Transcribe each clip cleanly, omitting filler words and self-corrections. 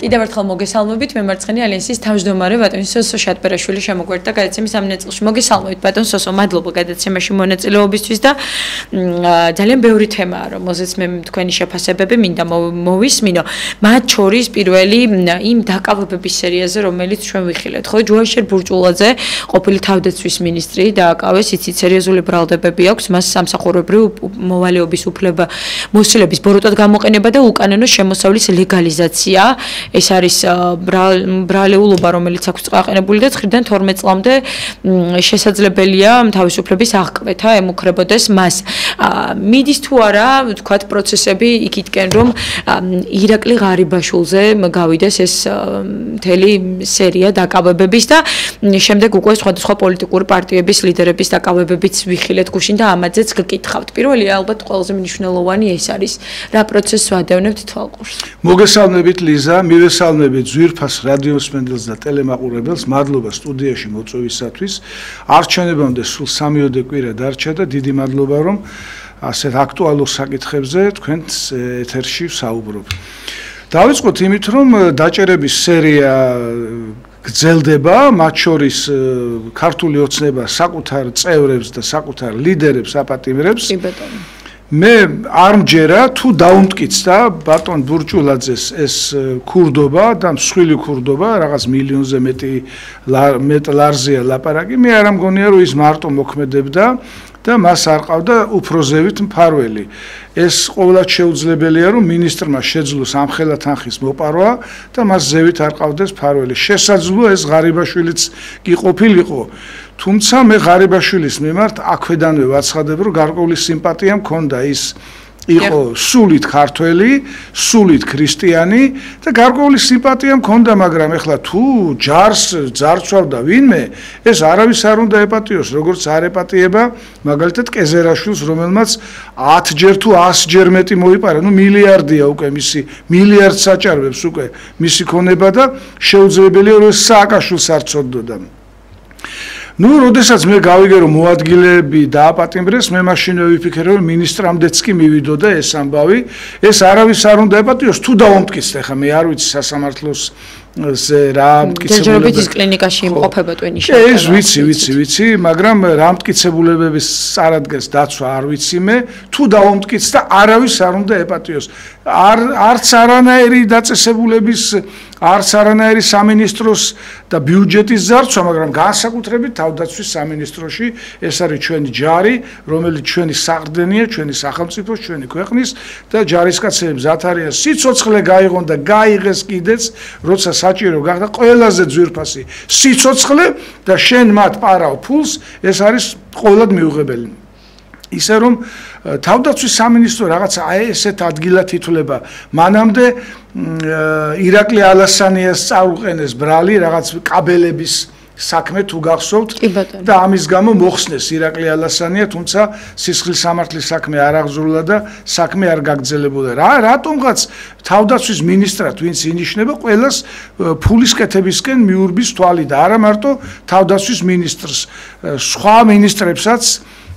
კიდევ ერთხელ მოგესალმებით, მემარცხენე ალიანსის თავმჯდომარე ბატონი სოსო შატბერაშვილი შემოგვერდა გადაცემის ამ ნაწილში. მოგესალმებით ბატონ სოსო, მადლობა გადაცემაში მონაწილეობისთვის და ძალიან ბევრი თემაა, რომელზეც მე თქვენი შეფასებები მინდა მოვისმინო. მათ შორის პირველი იმ დაკავებების სერიაზე, რომელიც ჩვენ ვიხილეთ, ხო, ჯუაშერ ბურჭულაძე, ყოფილი თავდაცვის მინისტრი, დააკავეს, იცით, სერიოზული ბრალდებები აქვს, მას სამსახურებრივ მოვალეობის უფლება მოსილების ბოროტად გამოყენება და უკანონო შემოსავლის ლეგალიზაცია. ეს არის ბრალეულობა, რომელიც აქვს წაყენებული და 9-დან 12 წლამდე შესაძლებელია თავისუფლების აღკვეთა ემუქრებოდეს მას. მიდის თუ არა, ვთქვათ, პროცესები იქითკენ, რომ ირაკლი ღარიბაშვილზე გავიდეს ეს მთელი სერია დაკავებების და შემდეგ უკვე სხვადასხვა პოლიტიკური პარტიების ლიდერების დაკავებებიც ვიხილეთ გუშინ და ამაზეც გკითხავთ. პირველი ალბათ ყველაზე მნიშვნელოვანი ეს არის, რა პროცესს ვადევნებთ თვალყურს. მოგესალმებით ლიზა, მივესალმებით ძვირფას რადიოსმენელს და ტელემაყურებელს, მადლობა სტუდიაში მოწვევისათვის. არჩენებამდე სულ 3-ოდე კვირა დარჩა და დიდი მადლობა, რომ ასეთ აქტუალურ საკითხებზე თქვენს ეთერში ვსაუბრობ. დავიწყოთ იმით, რომ დაჭერების სერია გრძელდება, მათ შორის ქართული ოცნება საკუთარ წევრებს და საკუთარ ლიდერებს აპატიმრებს. მე არ მჯერა თუ დაუმტკიცდა ბატონ ბურჭულაძეს ეს ქურდობა და მსხვილი ქურდობა, რაღაც მილიონზე მეტ ლარზეა ლაპარაკი, მე არ მგონია, რომ ის მარტო მოქმედებდა და მას არ ყავდა უფროზევით მფარველი. ეს ყოველად შეუძლებელია, რომ მინისტრმა შეძლოს ამხელა თანხის მოპარვა და მას ზევით არ ყავდეს მფარველი. შესაძლოა ეს ღარიბაშვილიც კი ყოფილიყო. თუმცა მე ღარიბაშვილის მიმართ აქვედანვე ვაცხადებ, რომ გარკვეული სიმპათია მქონდა, ის იყო სულით ქართველი, სულით ქრისტიანი და გარკვეული სიმპათია მქონდა, მაგრამ ეხლა თუ ჯარს ძარცვავდა ვინმე, ეს არავის არ უნდა ეპატიოს, როგორც არ ეპატიება მაგალითად კეზერაშვილს, რომელმაც 10-ჯერ თუ 100-ჯერ მეტი მოიპარა, ნუ მილიარდია უკვე მისი, მილიარდს საჭარბებს უკვე მისი ქონება და შეუძლებელია, რომ სააკაშვილს არ ცოდდოდა. ნუ, როდესაც მე გავიგე, რომ მოადგილეები დააპატიმრეს, მე მაშინვე ვიფიქრე, რომ მინისტრამდეც კი მივიდოდა ეს ამბავი, ეს არავის არ უნდა ეპატიოს, თუ დაუმტკიცდა, ხა მე არ ვიცი სასამართლოს რა მტკიცებულებები ის კლინიკაში იმყოფება ტვინიში. ეს ვიცი, მაგრამ რა მტკიცებულებების წარადგენს დაცვა არ ვიცი მე, თუ დაუმტკიცდა, არავის არ უნდა ეპატიოს. არც არანაირი დაწესებულების, არც არანაირი სამინისტროს და ბიუჯეტის ძარცვა, მაგრამ განსაკუთრებით თავდაცვის სამინისტროში, ეს არის ჩვენი ჯარი, რომელიც ჩვენი საყრდენია, ჩვენი სახელმწიფოს, ჩვენი ქვეყნის და ჯარისკაცები მზად არიან სიცოცხლე გაიღონ და გაიღეს კიდეც, როცა საჭირო გახდა ყველაზე ძვირფასი სიცოცხლე და შენ მათ პარავ ფულს, ეს არის ყოველად მიუღებელი. ისე რომ თავდაცვის სამინისტრო რაღაცა ესეთ ადგილად ითვლება, მანამდე ირაკლი ალასანიას წაუყენეს ბრალი რაღაც კაბელების საქმე თუ გახსოვთ და ამის გამო მოხსნეს ირაკლი ალასანია, თუმცა სისხლის სამართლის საქმე არ აღზრულა და საქმე არ გაგრძელებულა. რატომღაც თავდაცვის მინისტრად ვინც ინიშნება, ყველას ფულის კეთებისკენ მიურბის თვალი და არა მარტო თავდაცვის მინისტრს, სხვა მინისტრებსაც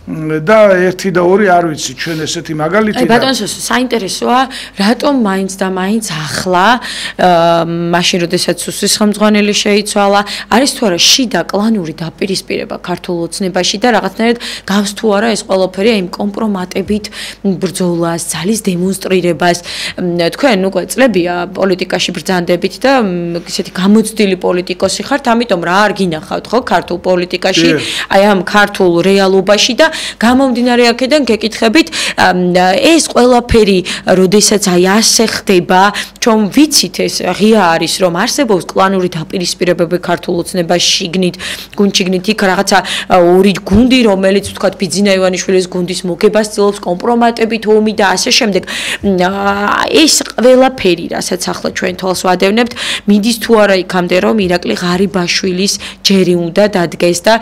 და 1 და 2 არ ვიცი, ჩვენ ესეთი მაგალითი და ბატონო სოსო, საინტერესოა, რატომ მაინც და მაინც ახლა, მაშინ როდესაც სუსის ხელმძღვანელი შეიცვალა, არის თუ არა შიდა კლანური დაპირისპირება ქართულ ოცნებაში და რაღაცნაირად გავს თუ არა ეს ყველაფერი იმ კომპრომატებით ბრძოლას, ძალის დემონსტრირებას. თქვენ უკვე წლებია პოლიტიკაში ბრძანდებით და ისეთი გამოცდილი პოლიტიკოსი ხართ, ამიტომ რა არ გინახავთ ხო ქართულ პოლიტიკაში, აი ამ ქართულ რეალობაში და გამომდინარე აქედან გეკითხებით, ეს ყველაფერი, როდესაც აი ასე ხდება, ჩვენ ვიცით ეს ღია არის, რომ არსებობს კლანური დაპირისპირებები ქართულ ოცნებაში, გუნდშიგნით იქ რაღაცა ორი გუნდი, რომელიც ვთქვათ ბიძინა ივანიშვილის გუნდის მოგებას ცდილობს, კომპრომატებით ომი და ასე შემდეგ. ეს ყველაფერი, რასაც ახლა ჩვენ თვალს ვადევნებთ, მიდის თუ არა იქამდე, რომ ირაკლი ღარიბაშვილის ჯერი უნდა დადგეს და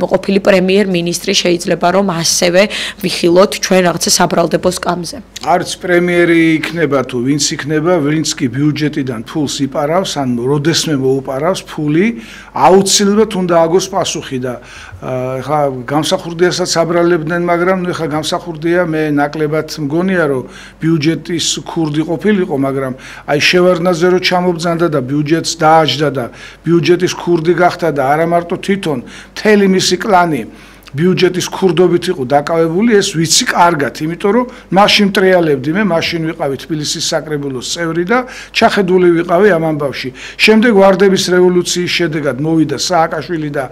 ყოფილი პრემიერ-მინისტრი შეიძლება ითვლება, რომ ასევე ვიხილოთ ჩვენ რაღაცა საბრალდებო სკამზე. არც პრემიერი იქნება თუ ვინც იქნება, ვინც კი ბიუჯეტიდან ფულს იპარავს, ან როდესმე მოუპარავს ფული, აუცილებლად უნდა აგოს პასუხი და ხა გამსახურდიასაც აბრალებდნენ, მაგრამ ნუ ხა გამსახურდია მე ნაკლებად მგონია რომ ბიუჯეტის ქურდი ყოფილიყო, მაგრამ აი შევარდნაძე რო ჩამობძანდა და ბიუჯეტს დააჯდა და ბიუჯეტის ქურდი გახდა და არა მარტო თვითონ მთელი მისი კლანი ბიუჯეტის ქურდობით იყო დაკავებული, ეს ვიცი კარგად, იმიტომ რომ მაშინ მტრიალებდი მე, მაშინ ვიყავი თბილისის საკრებულოს წევრი და ჩახედული ვიყავი ამ ამბავში. შემდეგ ვარდების რევოლუციის შედეგად მოვიდა სააკაშვილი და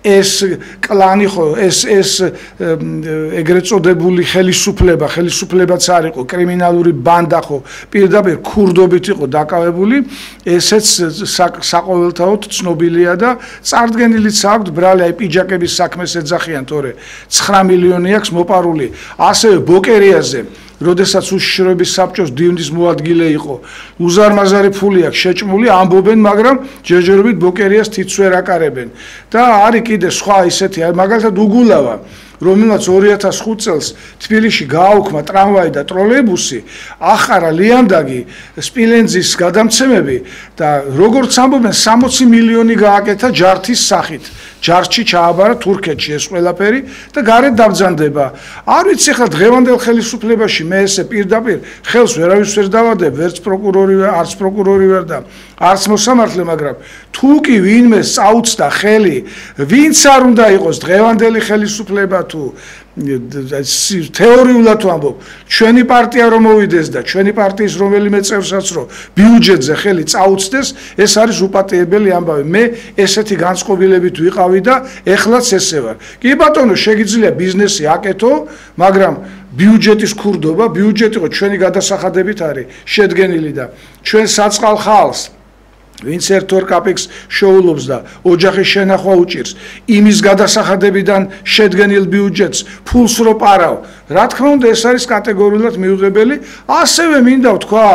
ეს კლანი ხო, ეს ეგრეთ წოდებული ხელისუფლებაც არ იყო, კრიმინალური ბანდა ხო, პირდაპირ ქურდობით იყო დაკავებული, ესეც საყოველთაოდ ცნობილია და წარდგენილიც აქვს ბრალი, აი პიჯაკების საქმეს ეძახიან თორე 9 მილიონი აქვს მოპარული. ასევე ბოკერიაზე, როდესაც უშიშროების საბჭოს დივნის მოადგილე იყო, უზარმაზარი ფული აქვს შეჭმული, ამბობენ, მაგრამ ჯერჯერობით ბოკერიას თითს ვერ აკარებენ. და არის კიდე სხვა ისეთი, მაგალითად უგულავა, რომელმაც 2005 წელს თბილისში გააუქმა ტრამვაი და ტროლეიბუსი, ახარა ლიანდაგი, სპილენძის გადამცემები და როგორც ამბობენ 60 მილიონი გააკეთა ჯართის სახით. ჯარში ჩააბარა თურქეთში ეს ყველაფერი და გარეთ დაბრძანდება. არ ვიცი ხა დღევანდელ ხელისუფლებაში მე ესე პირდაპირ ხელს ვერავის ვერ დავადებ, ვერც პროკურორი, არც პროკურორი ვერ და არც მოსამართლე, მაგრამ თუ კი ვინმე წაუწდა ხელი, ვინც არ უნდა იყოს დღევანდელი ხელისუფლება თუ თეორიულად ვამბობ, ჩვენი პარტია რომ მოვიდეს და ჩვენი პარტიის რომელიმე წევრსაც რომ ბიუჯეტზე ხელი წაუწდეს, ეს არის უპატიებელი ამბავი. მე ესეთი განწყობილებით ვიყავი და ეხლაც ესე ვარ. კი ბატონო, შეგიძლია ბიზნესი აკეთო, მაგრამ ბიუჯეტის ქურდობა, ბიუჯეტი ხო ჩვენი გადასახადებით არის შედგენილი და ჩვენ საწყალ ხალხს ვინც 1-2 კაპიკს შოულობს და ოჯახის შენახვა უჭირს, იმის გადასახადებიდან შედგენილ ბიუჯეტს ფულს რო პარავ, რა თქმა უნდა ეს არის კატეგორიულად მიუღებელი. ასევე მინდა ვთქვა,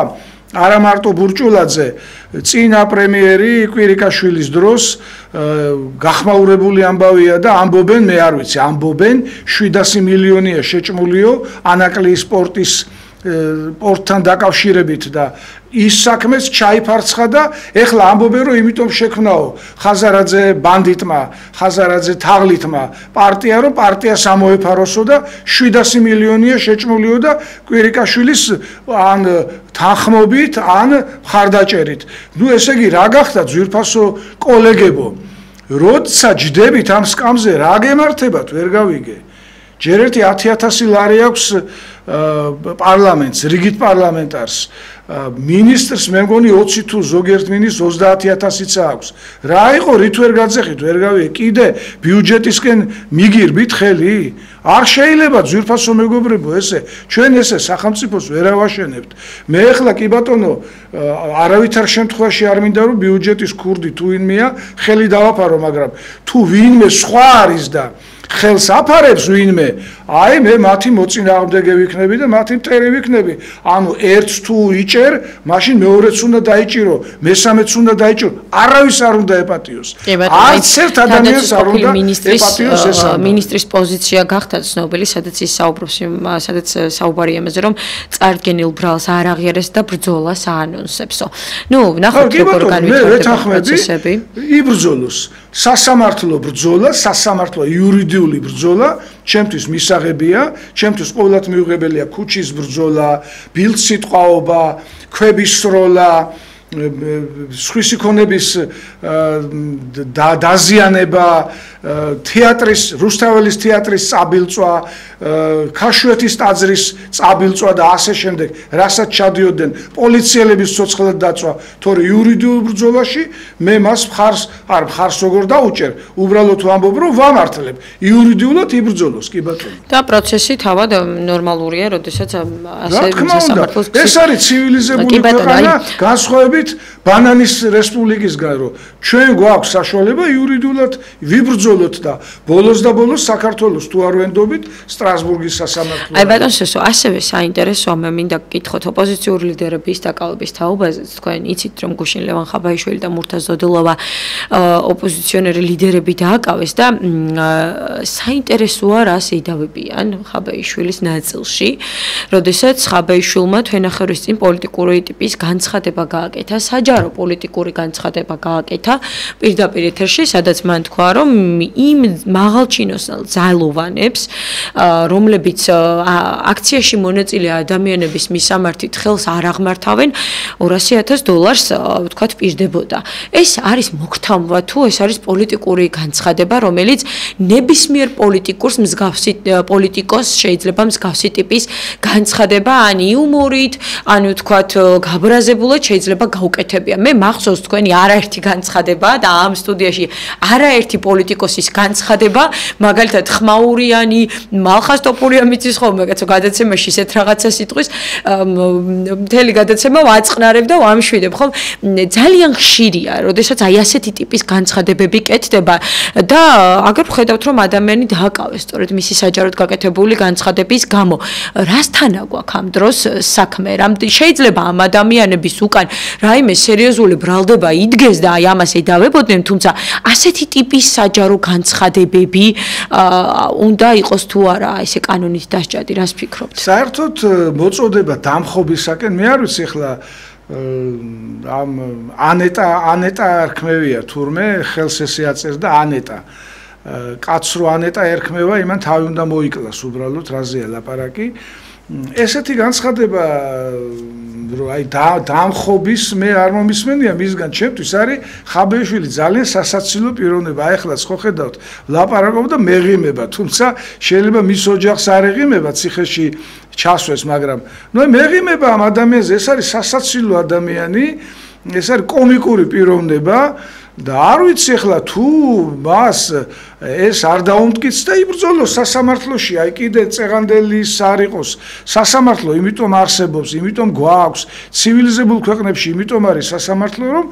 არა მარტო ბურჭულაძე, წინა პრემიერი კვირიკაშვილის დროს გახმაურებული ამბავია და ამბობენ, მე არ ვიცი, ამბობენ 700 მილიონია შეჭმულიო ანაკლიის პორტთან დაკავშირებით და ის საქმეც ჩაიფარცხა და ეხლა ამბობენ რომ იმიტომ შექმნაო ხაზარაძე ბანდიტმა, ხაზარაძე თაღლითმა პარტია, რომ პარტიას ამოეფაროსო და 700 მილიონია შეჭმულიო და კვირიკაშვილის ან თანხმობით, ან მხარდაჭერით. ნუ ესე იგი რა გახდა ძვირფასო კოლეგებო, როცა ჯდებით ამ სკამზე რა გემართებათ ვერ გავიგე. ჯერ ერთი 10,000 ლარი აქვს პარლამენტს, რიგით პარლამენტარს, მინისტრს მე მგონი 20 თუ ზოგიერთ მინისტრს 30,000-იც აქვს. რა იყო, რით ვერ გაძეხით, ვერ გავიგე, კიდე ბიუჯეტისკენ მიგირბით ხელი? არ შეიძლება ძვირფასო მეგობრებო ესე, ჩვენ ესე სახელმწიფოს ვერ ავაშენებთ. მე ახლა კი ბატონო, არავითარ შემთხვევაში არ მინდა რომ ბიუჯეტის ქურდი თუ ვინმეა ხელი დავაფარო, მაგრამ თუ ვინმე სხვა არის და ხელს აფარებს ვინმე, აი მე მათი მოწინააღმდეგე ვიქნები და მათი მტერი ვიქნები. ანუ ერთს თუ იჭერ, მაშინ მეორეც უნდა დაიჭირო, მესამეც უნდა დაიჭირო, არავის არ უნდა ეპატიოს. არც ერთ ადამიანს არ უნდა ეპატიოს ეს ამბავი. მინისტრის პოზიცია გახდა ცნობილი, სადაც ის საუბრობს, სადაც საუბარია იმაზე, რომ წარდგენილ ბრალს არ აღიარეს და ბრძოლას აანონსებსო. ნუ ნახოთ როგორ განვითარდება პროცესები. იბრძოლოს სასამართლო ბრძოლა, სასამართლო იურიდიული ბრძოლა, ჩემთვის მისაღებია, ჩემთვის ყოველად მიუღებელია ქუჩის ბრძოლა, ბილდსიტყვაობა, ქვების სროლა, სხვისი ქონების დაზიანება, თეატრის, რუსთაველის თეატრის წაბილწვა, ქაშვეთის ტაძრის წაბილწვა და ასე შემდეგ, რასაც ჩადიოდნენ პოლიციელების ცოცხლად დაწვა, თორე იურიდიულ ბრძოლაში მე მას მხარს როგორ დაუჭერ, უბრალოდ ვამბობ, რომ ვამართლებ, იურიდიულად იბრძოლოს, კი ბატონო. და პროცესი თავად ნორმალურია, როდესაც ასე სასამართლოს ეს არის ცივილიზებული ქვეყანა, განსხვავებით ბანანის რესპუბლიკისგან, რომ ჩვენ გვაქვს საშუალება იურიდიულად ვიბრძოლოთ საბოლოოდ და ბოლოს საქართველოს თუ არ ვენდობით სტრასბურგის სასამართლო. აი ბატონ სესო, ასევე საინტერესოა მე მინდა გკითხოთ ოპოზიციური ლიდერების დაკავების თაობაზე. თქვენ იცით რომ გუშინ ლევან ხაბაიშვილი და მურთაზ ზოდულოვა ოპოზიციონერი ლიდერები დააკავეს და საინტერესოა რას იდავებიან ხაბაიშვილის ნაწილში, როდესაც ხაბაიშვილმა თვენახევრის წინ პოლიტიკური ტიპის განცხადება გააკეთა, საჯარო პოლიტიკური განცხადება გააკეთა პირდაპირ ეთერში, სადაც მან თქვა, რომ იმ მაღალჩინოსნელ ძალოვანებს, რომლებიც აქციაში მონაწილე ადამიანების მისამართით ხელს არ აღმართავენ, $200,000 ვთქვათ პირდებოდა. ეს არის მოგთამვა თუ ეს არის პოლიტიკური განცხადება, რომელიც ნებისმიერ პოლიტიკურს მსგავსი პოლიტიკოს შეიძლება მსგავსი ტიპის განცხადება ან იუმორით, ან ვთქვათ გაბრაზებულად შეიძლება გაუკეთებია. მე მახსოვს თქვენი არაერთი განცხადება და ამ სტუდიაში არაერთი პოლიტიკოსის განცხადება, მაგალითად ხმაურიანი, მალხას ტოპურიამიცის ხოლმე კაცო გადაცემაში ისეთ რაღაცა სიტყვის მთელი გადაცემა ვაწყნარებ და ვამშვიდებ, ხო? ძალიან ხშირია, როდესაც აი ასეთი ტიპის განცხადებები კეთდება და აგერ ვხედავთ რომ ადამიანი დააკავეს სწორედ მისი საჯაროდ გაკეთებული განცხადების გამო. რასთანა გვაქვს ამ დროს საქმე? შეიძლება ამ ადამიანების უკან რაიმე სერიოზული ბრალდება იდგეს და აი ამას ედავებოდნენ, თუმცა ასეთი ტიპის საჯარო განცხადებები უნდა იყოს თუ არა ესე კანონით დასჭადი, რას ფიქრობთ? საერთოდ მოწოდება დამხობისაკენ მე არ ვიცი ახლა ამ ანეტა ერქმევია თურმე ხელს ესე აწერს და ანეტა კაც რო ანეტა ერქმევა იმან თავი უნდა მოიკლას უბრალოდ რაზეა ლაპარაკი ესეთი განცხადება რომ აი დამხობის მე არ მომისმენია მისგან ჩემთვის არის ხაბეიშვილი ძალიან სასაცილო პიროვნება აი ახლა ხო ხედავთ ლაპარაკობ და მეღიმება თუმცა შეიძლება მის ოჯახს არ ეღიმება ციხეში ჩასვეს მაგრამ ნუ მეღიმება ამ ადამიანზე ეს არის სასაცილო ადამიანი ეს არის კომიკური პიროვნება და არ ვიცი ახლა თუ მას ეს არ დაუმტკიცდა იბრძოლოს სასამართლოში აი კიდე წეღანდელის არ იყოს სასამართლო იმიტომ არსებობს იმიტომ გვაქვს ცივილიზებულ ქვეყნებში იმიტომ არის სასამართლო რომ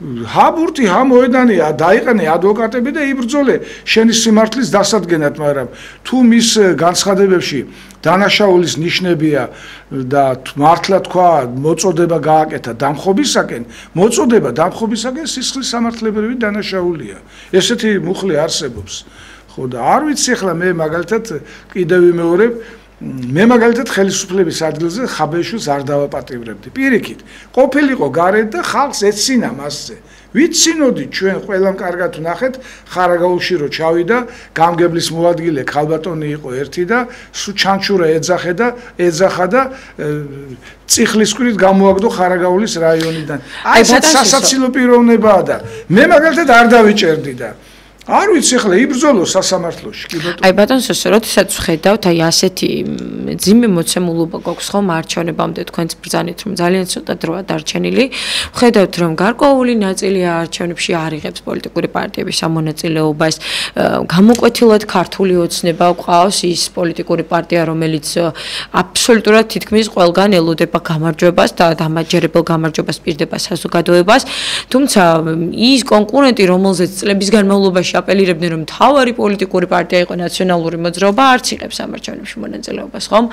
ჰაბურთი ჰამოედანია დაიყენე ადვოკატები და იბრძოლე შენი სიმართლის დასადგენად მაგრამ თუ მის განცხადებებში დანაშაულის ნიშნებია და მართლა თქვა მოწოდება გააკეთა დამხობისაკენ მოწოდება დამხობისაკენ სისხლის სამართლებრივი დანაშაულია ესეთი მუხლი არსებობს ხო და არ ვიცი ახლა მე მაგალითად კიდევ ვიმეორებ მე მაგალითად ხელისუფლების ადგილზე ხაბეიშვილს არ დავაპატიმრებდი პირიქით ყოფილიყო გარეთ და ხალხს ეცინა მასზე ვიცინოდი ჩვენ ყველამ კარგად ვნახეთ ხარაგაულში რო ჩავიდა გამგებლის მოადგილე ქალბატონი იყო ერთი და სუ ჩანჩურა ეძახა და წიხლის კვირით გამოაგდო ხარაგაულის რაიონიდან აი ეს სასაცილო პიროვნებაა და მე მაგალითად არ დავიჭერდი და არ ვიცი ახლა იბრძოლო სასამართლოში კი ბატონო აი ბატონო როდესაც ვხედავთ აი ასეთი ძიმე მოცემულობა გვაქვს ხომ არჩევნებამდე თქვენც ბრძანეთ რომ ძალიან ცოტა დროა დარჩენილი ვხედავთ რომ გარკვეული ნაწილი არჩევნებში არ იღებს პოლიტიკური პარტიების ამონაწილეობას გამოკვეთილად ქართული ოცნება ყავს ის პოლიტიკური პარტია რომელიც აბსოლუტურად თითქმის ყველგან ელოდება გამარჯვებას და დამაჯერებელ გამარჯვებას პირდება საზოგადოებას თუმცა ის კონკურენტი რომელზეც წლების განმავლობაში აპელირებდნენ რომ თავარი პოლიტიკური პარტია იყო ნაციონალური მოძრაობა არც იღებს ამარჩევნებში მონაწილეობას ხომ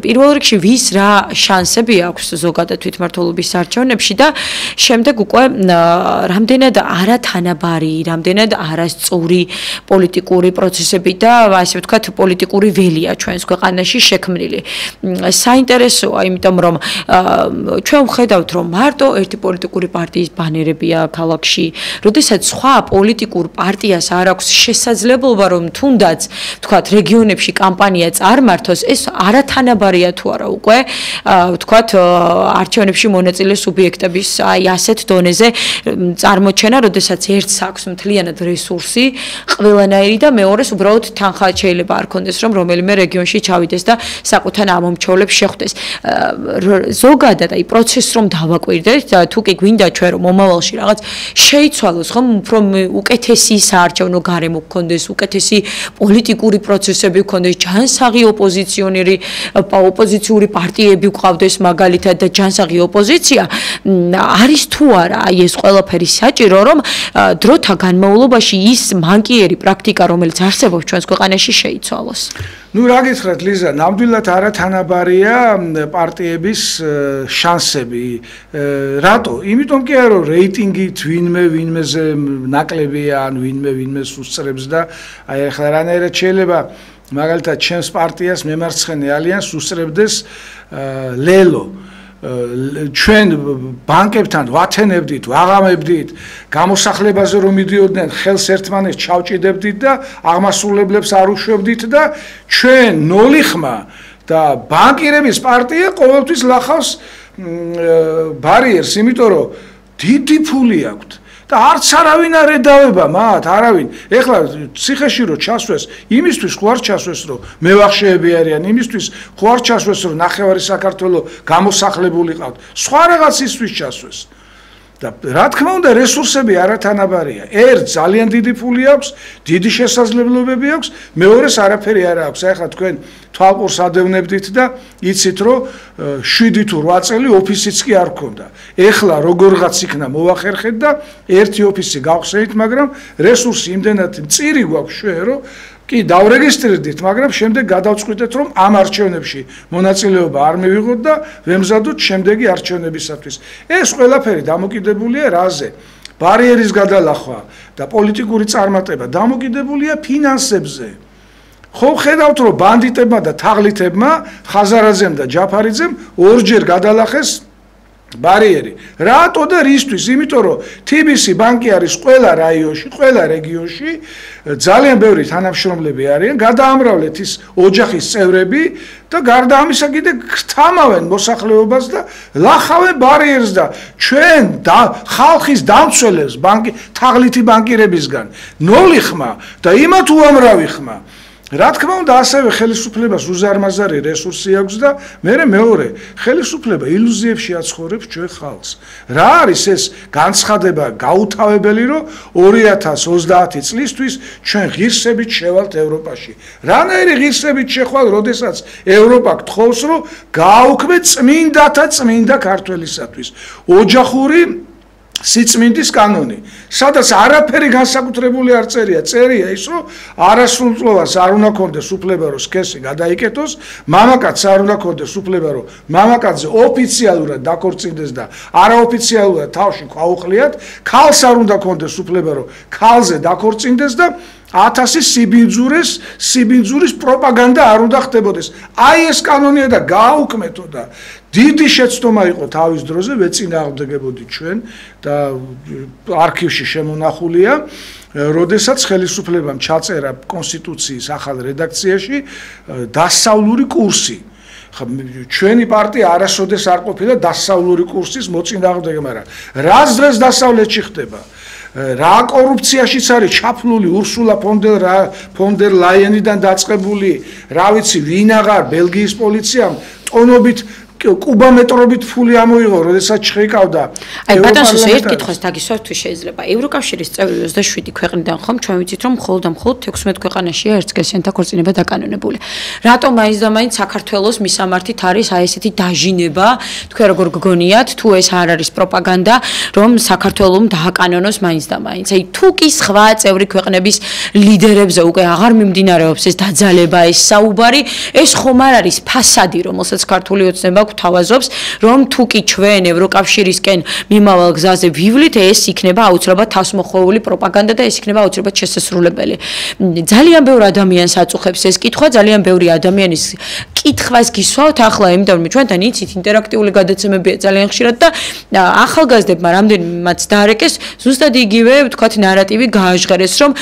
პირველ რიგში ვის რა შანსები აქვს ზოგადად თვითმმართველობის არჩევნებში და შემდეგ უკვე რამდენად არათანაბარი რამდენად არასწორი პოლიტიკური პროცესები და ასე ვთქვათ პოლიტიკური ველია ჩვენს ქვეყანაში შექმნილი საინტერესოა იმიტომ რომ ჩვენ ვხედავთ რომ მარტო ერთი პოლიტიკური პარტიის ბანერებია ქალაქში როდესაც სხვა პოლიტიკურ პარტიას არ აქვს შესაძლებლობა რომ თუნდაც ვთქვათ რეგიონებში კამპანია წარმართოს ეს არათანაბარია თუ არა უკვე ვთქვათ არჩევნებში მონაწილე სუბიექტების აი ასეთ დონეზე წარმოჩენა როდესაც ერთს აქვს მთლიანად რესურსი ყველანაირი და მეორეს უბრალოდ თანხა შეიძლება არ კონდეს რომ რომელიმე რეგიონში ჩავიდეს და საკუთარ ამომრჩევლებს შეხვდეს ზოგადად აი პროცესს რომ დავაკვირდეთ თუ კი გვინდა ჩვენ რომ მომავალში რაღაც შეიცვალოს ხომ უფრო უკეთესი საარჩევნო გარემო გქონდეს, უკეთესი პოლიტიკური პროცესები გქონდეს, ჯანსაღი ოპოზიციური პარტიები გყავდეს მაგალითად და ჯანსაღი ოპოზიცია არის თუ არა აი ეს ყველაფერი საჭირო, რომ დროთა განმავლობაში ის მანკიერი პრაქტიკა, რომელიც არსებობს ჩვენს ქვეყანაში, შეიცვალოს. ნუ რა გითხრათ ლიზა, ნამდვილად არათანაბარია პარტიების შანსები. რატო? იმიტომ კი არა, რომ რეიტინგით ვინმეზე ნაკლებია, ან ვინმეს უსწრებს და აი ახლა რანაირად შეიძლება მაგალითად ჩემს პარტიას მემარცხენე ალიანსს უსწრებდეს ლელო. ჩვენ ბანკებთან ვათენებდით, ვაღამებდით, გამოსახლებაზე რომ მიდიოდნენ, ხელს ერთმანეთს ჩავჭიდებდით და აღმასრულებლებს არ უშვებდით და ჩვენ ნოლი ხმა და ბანკირების პარტია ყოველთვის ლახავს ბარიერს, იმიტომ რომ დიდი ფული აქვთ. და არც არავინ არ ედავება მათ, არავინ. ეხლა ციხეში რო ჩასვეს, იმისთვის ხო არ ჩასვეს, რომ მევახშეები არიან, იმისთვის ხო არ ჩასვეს, რომ ნახევარი საქართველო გამოსახლებული ყავთ. სხვა რაღაცისთვის ჩასვეს. და რა თქმა უნდა, რესურსები არათანაბარია. ერთ ძალიან დიდი ფული აქვს, დიდი შესაძლებლობები აქვს, მეორეს არაფერი არ აქვს. ეხლა თქვენ თვალყურს ადევნებდით და იცით, რომ 7 თუ 8 წელი ოფისიც კი არ ქონდა. ეხლა როგორღაც იქნა მოახერხეთ და ერთი ოფისი გავხსენით, მაგრამ რესურსი იმდენად მწირი გვაქვს ჩვენ, რომ კი დავრეგისტრირდით, მაგრამ შემდეგ გადავწყვიტეთ, რომ ამ არჩევნებში მონაწილეობა არ მივიღოთ და ვემზადოთ შემდეგი არჩევნებისათვის. ეს ყველაფერი დამოკიდებულია რაზე? ბარიერის გადალახვა და პოლიტიკური წარმატება დამოკიდებულია ფინანსებზე. ხო ხედავთ, რომ ბანდიტებმა და თაღლითებმა, ხაზარაძემ და ჯაფარიძემ ორჯერ გადალახეს ბარიერი. რატო და რისთვის? იმიტომ რომ TBC ბანკი არის ყველა რაიონში, ყველა რეგიონში, ძალიან ბევრი თანამშრომლები არიან, გადაამრავლეთ ის ოჯახის წევრები და გარდა ამისა კიდე გთამავენ მოსახლეობას და ლახავენ ბარიერს და ჩვენ ხალხის დამცველებს თაღლითი ბანკირებისგან ნოლი ხმა და იმათ უამრავი ხმა. რა თქმა უნდა, ასევე ხელისუფლებას უზარმაზარი რესურსი აქვს და მეორე, ხელისუფლება ილუზიებში აცხოვრებს ჩვენ ხალხს. რა არის ეს განცხადება გაუთავებელი, რომ 2030 წლისთვის ჩვენ ღირსებით შევალთ ევროპაში. რანაირი ღირსებით შეხვალ, როდესაც ევროპა გთხოვს, რომ გააუქმეთ წმინდათა წმინდა ქართველისათვის. ოჯახური სიწმინდის კანონი, სადაც არაფერი განსაკუთრებული არ წერია, წერია ის, რომ არასრულწლოვანს არ უნდა ქონდეს უფლება, რომ სქესი გადაიკეთოს, მამაკაცს არ უნდა ქონდეს უფლება, რომ მამაკაცზე ოფიციალურად დაქორწინდეს და არაოფიციალურად თავში ქვაუყლიათ, ქალს არ უნდა ქონდეს უფლება, რომ ქალზე დაქორწინდეს და 1000 სიბინძურის პროპაგანდა არ უნდა ხდებოდეს. აი ეს კანონია და გააუქმეთო და დიდი შეცდომა იყო თავის დროზე, ვეწინააღმდეგებოდი ჩვენ და არქივში შემონახულია, როდესაც ხელისუფლებამ ჩაწერა კონსტიტუციის ახალ რედაქციაში დასავლური კურსი. ჩვენი პარტია არასოდეს არ ყოფილა დასავლური კურსის მოწინააღმდეგე, მაგრამ რას დღეს დასავლეთში ხდება? რა კორუფციაშიც არის ჩაფლული ურსულა ფონ დერ ლაიენიდან დაწყებული, რა ვიცი, ვინ აღარ ბელგიის პოლიციამ ტონობით კუბომეტრობით ფული ამოიღო, როდესაც ჩხეკავდა. აი ბატონო, ერთ კითხვას დაგისვათ თუ შეიძლება. ევროკავშირის წევრი 27 ქვეყნიდან ხომ ჩვენ ვიცით, რომ მხოლოდ 16 ქვეყანაშია ერთსქესიანთა ქორწინება დაკანონებული. რატომ მაინც და მაინც საქართველოს მისამართით არის აი ესეთი დაჟინება, თქვენ როგორ გგონიათ, თუ ეს არ არის პროპაგანდა, რომ საქართველოს დააკანონოს მაინც და მაინც. აი თუ კი სხვა წევრი ქვეყნების ლიდერებზე უკვე აღარ მიმდინარეობს ეს დაძალება, ეს საუბარი, ეს ხომ არ არის ფასადი, რომელსაც ქართული ოცნება გვთავაზობს, რომ თუ კი ჩვენ ევროკავშირისკენ მიმავალ გზაზე ვივლით, ეს იქნება აუცილებლად თავსმოხვეული პროპაგანდა და ეს იქნება აუცილებლად შესასრულებელი. ძალიან ბევრ ადამიანს აწუხებს ეს კითხვა, ძალიან ბევრი ადამიანის კითხვას გისვავთ ახლა, იმიტომ რომ ჩვენთან იცით ინტერაქტიული გადაცემებია ძალიან ხშირად და ახალგაზრდებმა რამდენიმეც დაარეკეს, ზუსტად იგივე, ვთქვათ, ნარატივი გააჟღერეს, რომ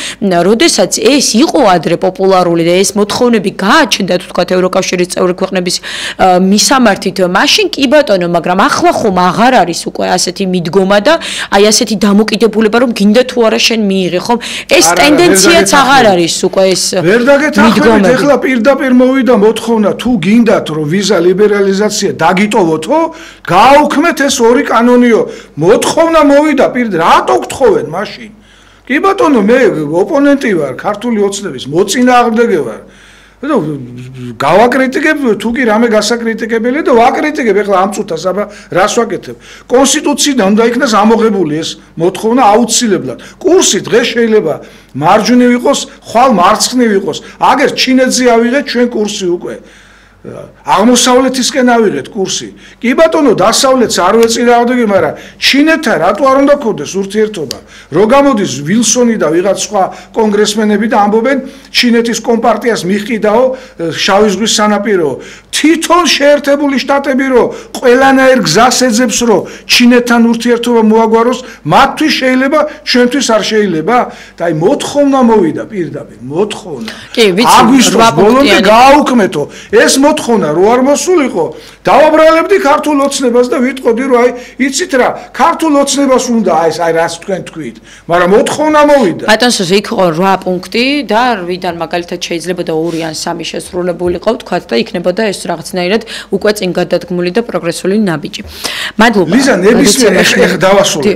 როდესაც ეს იყო ადრე პოპულარული და ეს მოთხოვნები გააჩნდათ, ვთქვათ, ევროკავშირის წევრი ქვეყნების მისამართით, მაშინ კი ბატონო, მაგრამ ახლა ხომ აღარ არის უკვე ასეთი მიდგომა და აი ასეთი დამოკიდებულება, რომ გინდა თუ არა შენ მიიღე, ხომ? ეს ტენდენციაც აღარ არის უკვე ეს მიდგომა. ეხლა პირდაპირ მოვიდა მოთხოვნა, თუ გინდათ, რომ ვიზა ლიბერალიზაცია დაგიტოვოთო, გააუქმეთ ეს ორი კანონიო. მოთხოვნა მოვიდა პირდ, რატო გთხოვენ მაშინ? კი ბატონო, მე ოპონენტი ვარ, ქართული ოცნების მოწინააღმდეგე ვარ. გავაკრიტიკებ, თუ კი რამე გასაკრიტიკებელია და ვაკრიტიკებ, ეხლა ამ წუთას აბა რას ვაკეთებ? კონსტიტუციიდან უნდა იქნას ამოღებული ეს მოთხოვნა აუცილებლად. კურსი დღეს შეიძლება მარჯვნივ იყოს, ხვალ მარცხნივ იყოს. აგერ ჩინეთზე ავიღეთ ჩვენ კურსი უკვე. აღმოსავლეთისკენ ავიღეთ კურსი. კი ბატონო, დასავლეთს არ ვეწინააღმდეგე, მაგრამ ჩინეთთან რატო არ უნდა გქონდეს ურთიერთობა? რო გამოდის ვილსონი და ვიღაც სხვა კონგრესმენები და ამბობენ ჩინეთის კომპარტიას მიყიდაო შავი ზღვის სანაპირო. თვითონ შეერთებული შტატები რო ყველანაირ გზას ეძებს რო ჩინეთთან ურთიერთობა მოაგვაროს, მათთვის შეიძლება, ჩვენთვის არ შეიძლება? და აი მოთხოვნა მოვიდა პირდაპირ, მოთხოვნა. კი, ვიცი, აგვისტოს ბოლომდე გააუქმეთო. ეს მოთხოვნა რო არ მოსულიყო, დავაბრალებდი ქართულ ოცნებას და ვიტყოდი რომ აი იცით რა, ქართულ ოცნებას უნდა აი რას თქვენ თქვით, მაგრამ მოთხოვნა მოვიდა. ბატონსოს იქ იყო 8 პუნქტი და 8-დან მაგალითად შეიძლება 2 ან 3 შესრულებული ყავთ, თქვათ და იქნებოდა ეს რაღაცნაირად უკვე წინ გადადგმული და პროგრესული ნაბიჯი. მადლობა. ლიზა, ნებისმიერი ეხ დავასრულე.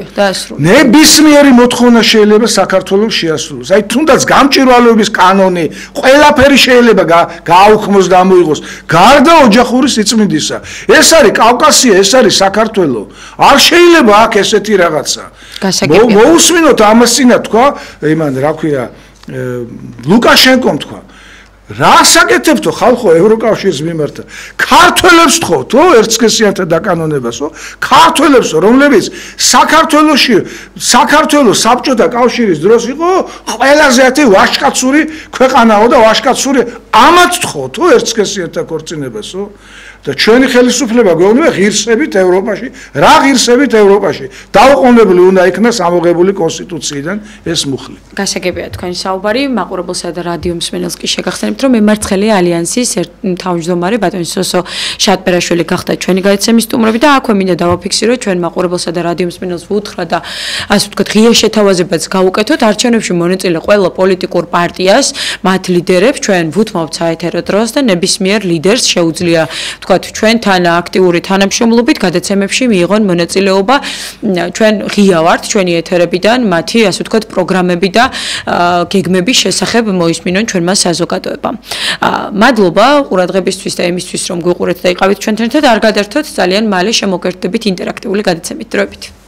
ნებისმიერი მოთხოვნა შეიძლება საქართველოს შეასრულოს. აი თუნდაც გამჭირვალეობის კანონი, ყველაფერი შეიძლება გააუქმოს და ამოიღოს. გარდა ოჯახური სიწმინდისა. ეს არის კავკასია, ეს არის საქართველო. არ შეიძლება აქ ესეთი რაღაცა. მოусმინოთ ამას წინა თქვა, იმან რა ქვია, ლუკაშენკომ თქვა. რა საკეთებთო ხალხო ევროკავშირის მიმართ? ქართველებს თხოვთო ერთსქესიანთა დაკანონებასო? ქართველებსო, რომლებიც საქართველოს საბჭოთა კავშირის დროს იყო ყველაზე ათი ვაჟკაცური ქვეყანაო და ვაჟკაცური ამათ თხოვთო ერთსქესიანთა ქორწინებასო? და ჩვენი ხელისუფლება გვეუბნება ღირსებით ევროპაში, რა ღირსებით ევროპაში? დაუყოვნებლივ უნდა იქნას ამოღებული კონსტიტუციიდან ეს მუხლი. გასაგებია თქვენი საუბარი, მაყურებელსა და რადიო მსმენელს კი შეგახსენებთ, რომ მემარცხენე ალიანსის თავმჯდომარე ბატონი სოსო შატბერაშვილი გახდა ჩვენი გადაცემის სტუმრები და აქვე მინდა დავაფიქსირო ჩვენ მაყურებელსა და რადიო მსმენელს ვუთხრა და ასე ვთქვათ, ღია შეთავაზებაც გავუკეთოთ არჩევნებში მონაწილე ყველა პოლიტიკურ პარტიას, მათ ლიდერებს ჩვენ ვუთმობთ საეთერო დროს და ნებისმიერ ლიდერს შეუძლია ჩვენთან აქტიური თანამშრომლობით გადაცემებში მიიღონ მონაწილეობა. ჩვენ ღია ვართ ჩვენი ეთერებიდან, მათი ასე ვთქვათ პროგრამები და გეგმების შესახებ მოისმინონ ჩვენმა საზოგადოებამ. მადლობა ყურადღებისთვის და იმისთვის, რომ გვიყურეთ და იყავით ჩვენთან ერთად. არ გადართოთ, ძალიან მალე შემოგერთდებით ინტერაქტიული გადაცემით. დროებით.